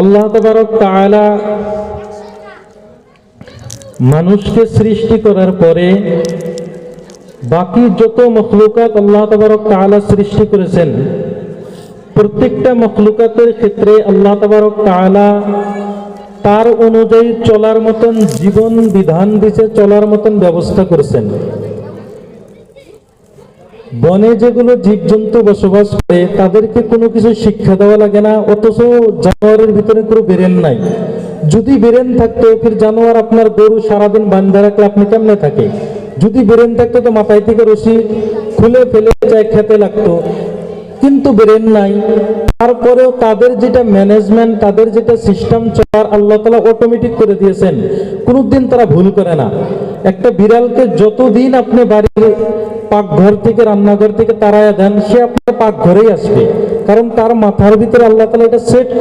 আল্লাহ তাবারক তাআলা মানুষকে সৃষ্টি করার পরে বাকি যত মখলুকাত আল্লাহ তাবারক তাআলা সৃষ্টি করেছেন, প্রত্যেকটা মখলুকাতের ক্ষেত্রে আল্লাহ তাবারক তাআলা তার অনুযায়ী চলার মতন জীবন বিধান দিতে, চলার মতন ব্যবস্থা করেছেন। বনে যেগুলো জীবজন্তু বসবাস করে তাদেরকে কোনো কিছু শিক্ষা দেওয়া লাগে না, অথচ জানোয়ারের ভিতরে কোনো বেরেন নাই। যদি বেরেন থাকতো, ফির জানোয়ার আপনার গরু সারাদিন বান্ধা রাখলে আপনি কেমনে থাকে? যদি বেরেন থাকতো তো মাথায় থেকে রশি খুলে ফেলে চায় খেতে লাগতো, কিন্তু বেরেন নাই। তারপরেও তাদের যেটা ম্যানেজমেন্ট, তাদের যেটা সিস্টেম চলার আল্লাহ তাআলা অটোমেটিক করে দিয়েছেন, কোনোদিন তারা ভুল করে না। একটা বিড়ালকে যতদিন আপনি বাড়ির পাকঘর থেকে, রান্নাঘর থেকে তাড়ায়া দেন, সে আপনার পাকঘরেই আসবে, কারণ তার মাথার ভিতরে আল্লাহ তাআলা এটা সেট করে